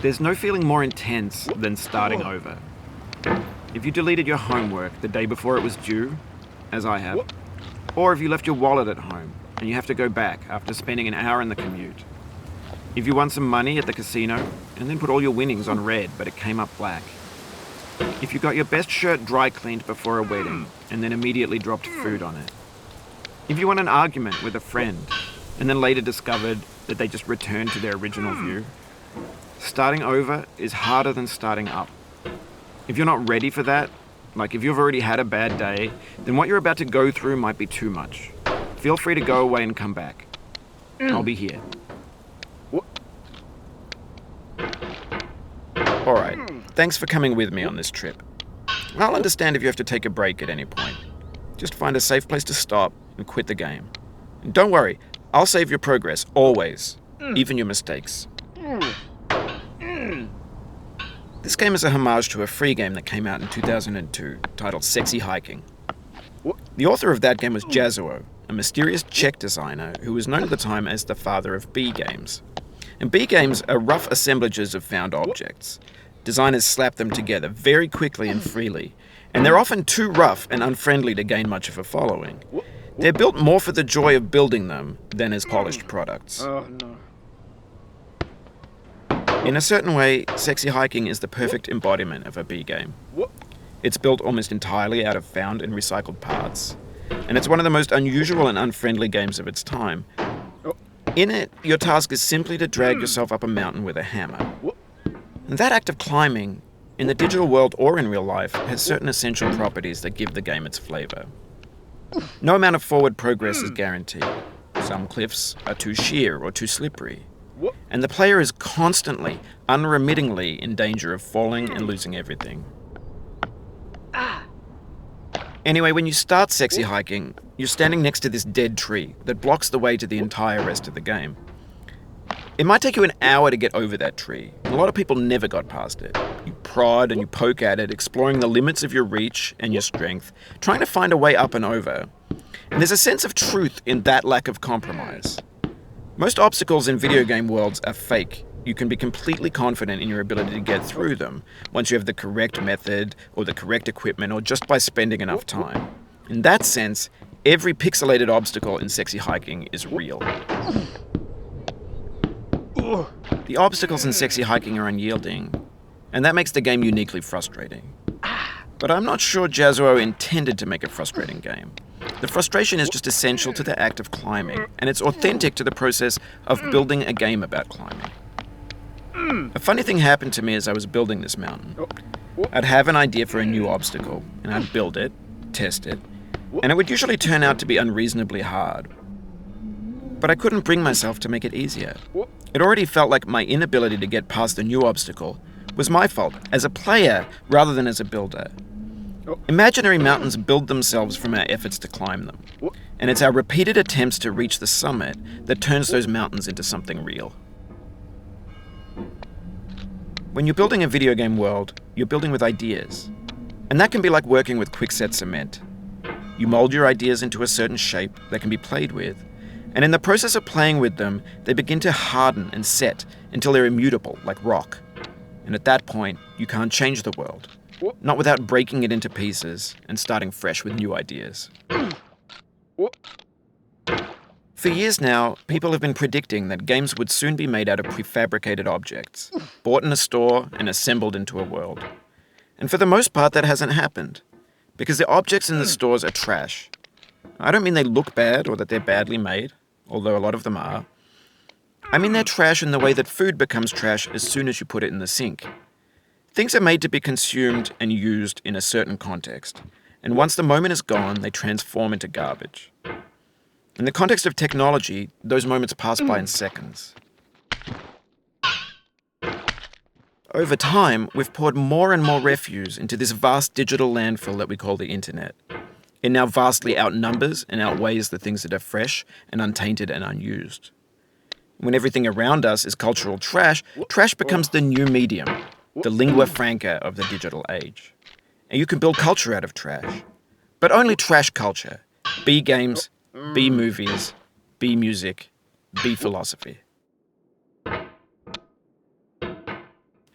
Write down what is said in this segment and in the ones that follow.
There's no feeling more intense than starting over. If you deleted your homework the day before it was due, as I have, or if you left your wallet at home and you have to go back after spending an hour in the commute. If you won some money at the casino and then put all your winnings on red but it came up black. If you got your best shirt dry cleaned before a wedding and then immediately dropped food on it. If you won an argument with a friend and then later discovered that they just returned to their original view. Starting over is harder than starting up. If you're not ready for that, like if you've already had a bad day, then what you're about to go through might be too much. Feel free to go away and come back. I'll be here. Alright, thanks for coming with me on this trip. I'll understand if you have to take a break at any point. Just find a safe place to stop and quit the game. And don't worry, I'll save your progress, always. Even your mistakes. This game is a homage to a free game that came out in 2002, titled Sexy Hiking. The author of that game was Jazzuo, a mysterious Czech designer who was known at the time as the father of B games. And B games are rough assemblages of found objects. Designers slap them together very quickly and freely, and they're often too rough and unfriendly to gain much of a following. They're built more for the joy of building them than as polished products. Oh no. In a certain way, Sexy Hiking is the perfect embodiment of a B game. It's built almost entirely out of found and recycled parts, and it's one of the most unusual and unfriendly games of its time. In it, your task is simply to drag yourself up a mountain with a hammer. And that act of climbing, in the digital world or in real life, has certain essential properties that give the game its flavor. No amount of forward progress is guaranteed. Some cliffs are too sheer or too slippery. And the player is constantly, unremittingly in danger of falling and losing everything. Anyway, when you start Sexy Hiking, you're standing next to this dead tree that blocks the way to the entire rest of the game. It might take you an hour to get over that tree. A lot of people never got past it. You prod and you poke at it, exploring the limits of your reach and your strength, trying to find a way up and over. And there's a sense of truth in that lack of compromise. Most obstacles in video game worlds are fake. You can be completely confident in your ability to get through them once you have the correct method or the correct equipment or just by spending enough time. In that sense, every pixelated obstacle in Sexy Hiking is real. The obstacles in Sexy Hiking are unyielding, and that makes the game uniquely frustrating. But I'm not sure Jazzuo intended to make a frustrating game. The frustration is just essential to the act of climbing, and it's authentic to the process of building a game about climbing. A funny thing happened to me as I was building this mountain. I'd have an idea for a new obstacle, and I'd build it, test it, and it would usually turn out to be unreasonably hard. But I couldn't bring myself to make it easier. It already felt like my inability to get past the new obstacle was my fault, as a player rather than as a builder. Imaginary mountains build themselves from our efforts to climb them, and it's our repeated attempts to reach the summit that turns those mountains into something real. When you're building a video game world, you're building with ideas, and that can be like working with quickset cement. You mold your ideas into a certain shape that can be played with, and in the process of playing with them, they begin to harden and set until they're immutable, like rock. And at that point, you can't change the world. Not without breaking it into pieces and starting fresh with new ideas. For years now, people have been predicting that games would soon be made out of prefabricated objects, bought in a store and assembled into a world. And for the most part, that hasn't happened, because the objects in the stores are trash. I don't mean they look bad or that they're badly made, although a lot of them are. I mean they're trash in the way that food becomes trash as soon as you put it in the sink. Things are made to be consumed and used in a certain context, and once the moment is gone, they transform into garbage. In the context of technology, those moments pass by in seconds. Over time, we've poured more and more refuse into this vast digital landfill that we call the internet. It now vastly outnumbers and outweighs the things that are fresh and untainted and unused. When everything around us is cultural trash, trash becomes the new medium, the lingua franca of the digital age. And you can build culture out of trash. But only trash culture. B games, B movies, B music, B philosophy.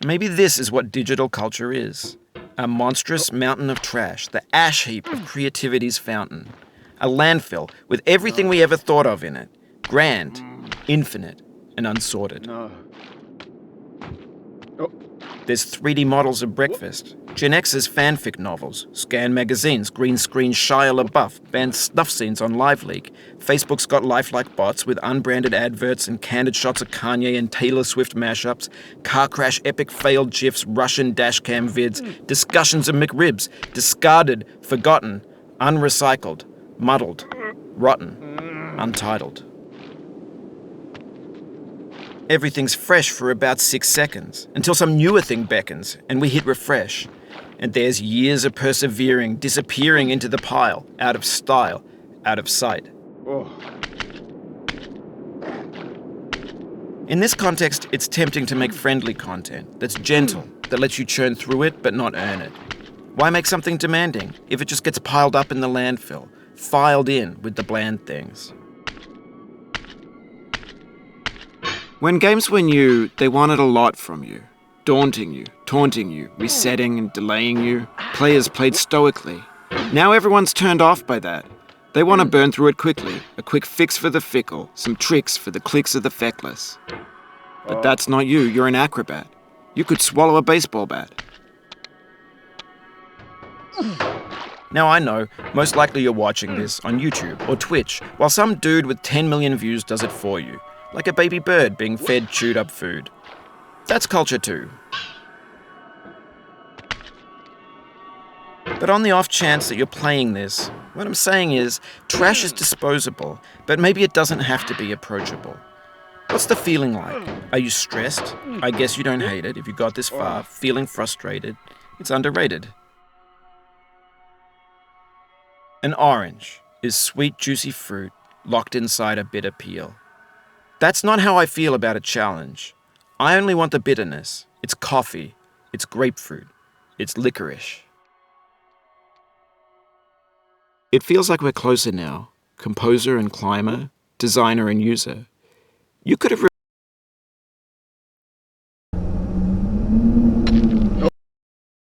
Maybe this is what digital culture is. A monstrous mountain of trash, the ash heap of creativity's fountain. A landfill with everything we ever thought of in it. Grand, infinite, and unsorted. There's 3D models of breakfast, Gen X's fanfic novels, scan magazines, green screen Shia LaBeouf, banned snuff scenes on LiveLeak. Facebook's got lifelike bots with unbranded adverts and candid shots of Kanye and Taylor Swift mashups, car crash epic failed GIFs, Russian dashcam vids, discussions of McRibs, discarded, forgotten, unrecycled, muddled, rotten, untitled. Everything's fresh for about 6 seconds, until some newer thing beckons, and we hit refresh. And there's years of persevering, disappearing into the pile, out of style, out of sight. In this context, it's tempting to make friendly content that's gentle, that lets you churn through it but not earn it. Why make something demanding if it just gets piled up in the landfill, filed in with the bland things? When games were new, they wanted a lot from you. Daunting you, taunting you, resetting and delaying you. Players played stoically. Now everyone's turned off by that. They want to burn through it quickly. A quick fix for the fickle. Some tricks for the clicks of the feckless. But that's not you. You're an acrobat. You could swallow a baseball bat. Now I know, most likely you're watching this on YouTube or Twitch, while some dude with 10 million views does it for you. Like a baby bird being fed chewed up food. That's culture too. But on the off chance that you're playing this, what I'm saying is, trash is disposable, but maybe it doesn't have to be approachable. What's the feeling like? Are you stressed? I guess you don't hate it if you got this far. Feeling frustrated? It's underrated. An orange is sweet, juicy fruit locked inside a bitter peel. That's not how I feel about a challenge. I only want the bitterness. It's coffee. It's grapefruit. It's licorice. It feels like we're closer now. Composer and climber, designer and user. You could have